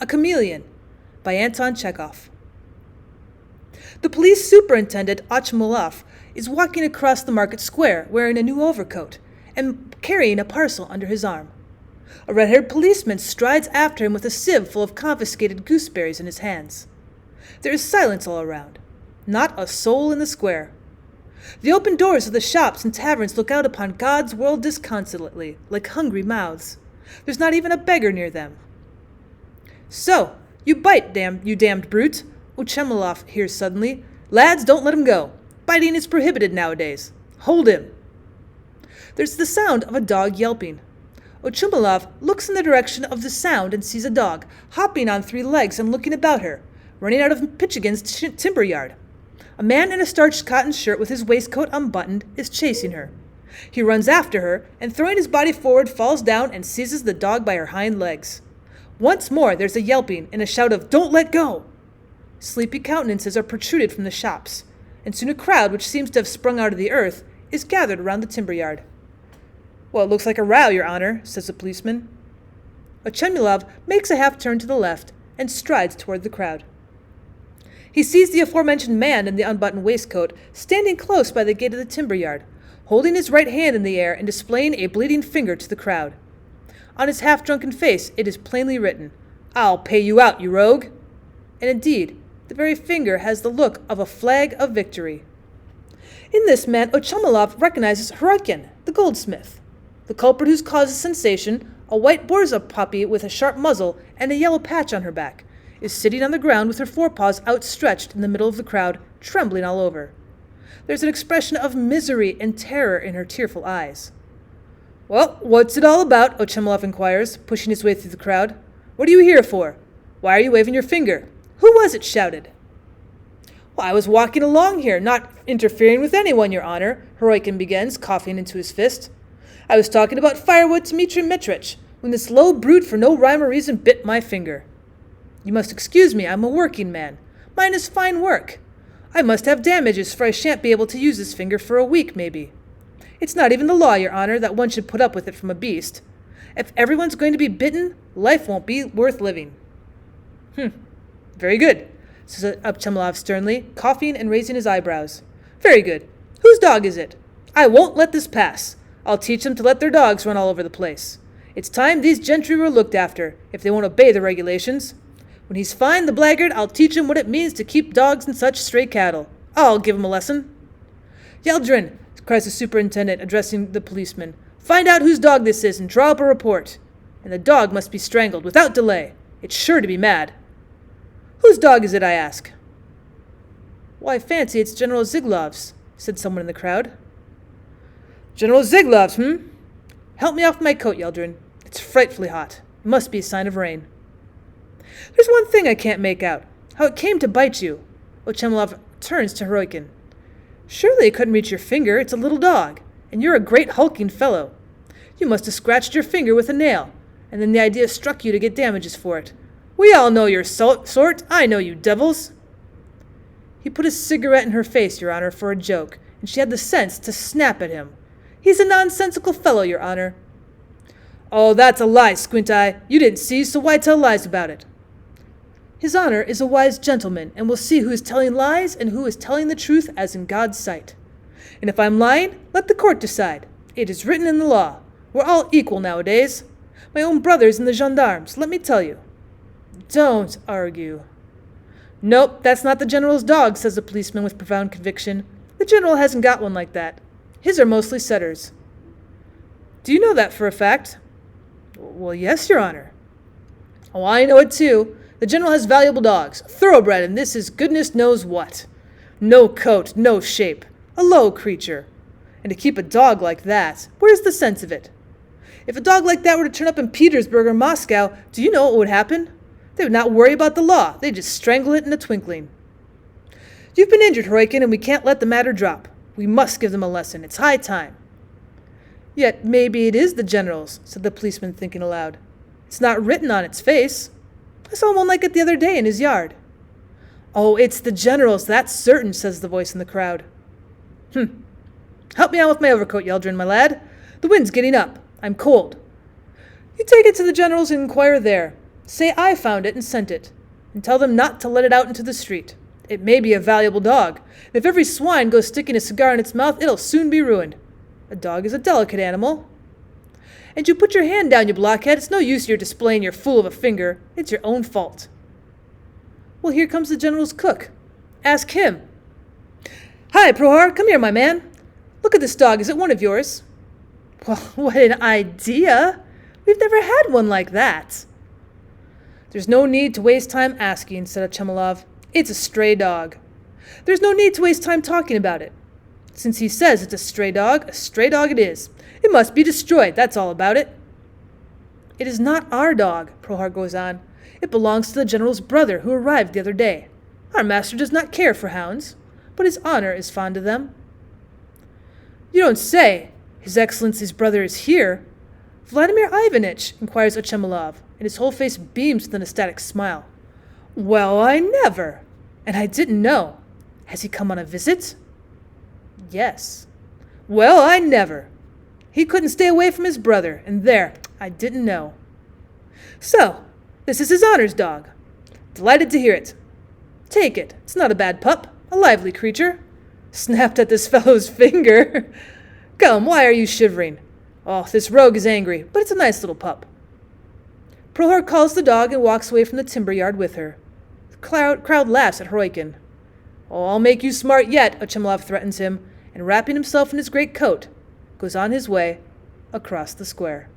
A Chameleon by Anton Chekhov. The police superintendent, Achmolov, is walking across the market square wearing a new overcoat and carrying a parcel under his arm. A red-haired policeman strides after him with a sieve full of confiscated gooseberries in his hands. There is silence all around. Not a soul in the square. The open doors of the shops and taverns look out upon God's world disconsolately, like hungry mouths. There's not even a beggar near them. "So, you bite, you damned brute," Chameleon hears suddenly. "Lads, don't let him go. Biting is prohibited nowadays. Hold him." There's the sound of a dog yelping. Chameleon looks in the direction of the sound and sees a dog, hopping on 3 legs and looking about her, running out of Pichigan's timber yard. A man in a starched cotton shirt with his waistcoat unbuttoned is chasing her. He runs after her and, throwing his body forward, falls down and seizes the dog by her hind legs. Once more there's a yelping and a shout of "Don't let go!" Sleepy countenances are protruded from the shops, and soon a crowd, which seems to have sprung out of the earth, is gathered around the timber yard. "Well, it looks like a row, Your Honor," says the policeman. Chameleon makes a half-turn to the left and strides toward the crowd. He sees the aforementioned man in the unbuttoned waistcoat standing close by the gate of the timber yard, holding his right hand in the air and displaying a bleeding finger to the crowd. On his half-drunken face it is plainly written, "I'll pay you out, you rogue!" And indeed, the very finger has the look of a flag of victory. In this man, Chameleon recognizes Heroikin, the goldsmith. The culprit who's caused a sensation, a white Borza puppy with a sharp muzzle and a yellow patch on her back, is sitting on the ground with her forepaws outstretched in the middle of the crowd, trembling all over. There's an expression of misery and terror in her tearful eyes. "Well, what's it all about?" Chameleon inquires, pushing his way through the crowd. "What are you here for? Why are you waving your finger? Who was it shouted?" "Well, I was walking along here, not interfering with anyone, Your Honor," Heroikin begins, coughing into his fist. "I was talking about firewood to Dmitri Mitrich, when this low brute for no rhyme or reason bit my finger. You must excuse me, I'm a working man. Mine is fine work. I must have damages, for I shan't be able to use this finger for a week, maybe. It's not even the law, Your Honor, that one should put up with it from a beast. If everyone's going to be bitten, life won't be worth living." "Very good," says Chameleon sternly, coughing and raising his eyebrows. "Very good. Whose dog is it? I won't let this pass. I'll teach them to let their dogs run all over the place. It's time these gentry were looked after, if they won't obey the regulations. When he's fined, the blackguard, I'll teach him what it means to keep dogs and such stray cattle. I'll give him a lesson." "Yeldrin," cries the superintendent, addressing the policeman, "find out whose dog this is and draw up a report. And the dog must be strangled without delay. It's sure to be mad." "Whose dog is it, I ask?" "Why, I fancy it's General Ziglov's," said someone in the crowd. "General Ziglov's, Help me off my coat, Yeldrin. It's frightfully hot. It must be a sign of rain." "There's one thing I can't make out. How it came to bite you." Chameleon turns to Heroikin. "Surely it couldn't reach your finger. It's a little dog. And you're a great hulking fellow. You must have scratched your finger with a nail, and then the idea struck you to get damages for it. We all know your sort. I know you devils." He put his cigarette in her face, Your Honor, for a joke, and she had the sense to snap at him. "He's a nonsensical fellow, Your Honor." "Oh, that's a lie, Squint-Eye. You didn't see, so why tell lies about it?" "His Honor is a wise gentleman, and will see who is telling lies and who is telling the truth as in God's sight. And if I'm lying, let the court decide. It is written in the law. We're all equal nowadays. My own brother's in the gendarmes, let me tell you." "Don't argue." "Nope, that's not the general's dog," says the policeman with profound conviction. "The general hasn't got one like that. His are mostly setters." "Do you know that for a fact?" "Well, yes, Your Honor." "Oh, I know it too. The general has valuable dogs, thoroughbred, and this is goodness knows what. No coat, no shape, a low creature. And to keep a dog like that, where's the sense of it? If a dog like that were to turn up in Petersburg or Moscow, do you know what would happen? They would not worry about the law. They'd just strangle it in a twinkling. You've been injured, Heroikin, and we can't let the matter drop. We must give them a lesson. It's high time." "Yet maybe it is the general's," said the policeman, thinking aloud. "It's not written on its face. I saw one like it the other day in his yard." "Oh, it's the general's, that's certain," says the voice in the crowd. "Help me on with my overcoat, Yeldrin, my lad. The wind's getting up. I'm cold. You take it to the general's and inquire there. Say I found it and sent it, and tell them not to let it out into the street. It may be a valuable dog. If every swine goes sticking a cigar in its mouth, it'll soon be ruined. A dog is a delicate animal. And you put your hand down, you blockhead. It's no use you're displaying your fool of a finger. It's your own fault. Well, here comes the general's cook. Ask him. Hi, Prohor, come here, my man. Look at this dog. Is it one of yours? Well, what an idea. We've never had one like that. There's no need to waste time asking, said Chameleon. It's a stray dog. There's no need to waste time talking about it. Since he says it's a stray dog it is. It must be destroyed, that's all about it. It is not our dog, Prohor goes on. It belongs to the general's brother who arrived the other day. Our master does not care for hounds, but his honor is fond of them. You don't say. His Excellency's brother is here. Vladimir Ivanitch, inquires Chameleon, and his whole face beams with an ecstatic smile. Well, I never. And I didn't know. Has he come on a visit? Yes. Well, I never. He couldn't stay away from his brother, and there, I didn't know. So, this is his honor's dog. Delighted to hear it. Take it. It's not a bad pup. A lively creature. Snapped at this fellow's finger. Come, why are you shivering? Oh, this rogue is angry, but it's a nice little pup. Prohor calls the dog and walks away from the timber yard with her. The crowd laughs at Heroikin. Oh, I'll make you smart yet, Chameleon threatens him, and wrapping himself in his great coat, goes on his way across the square.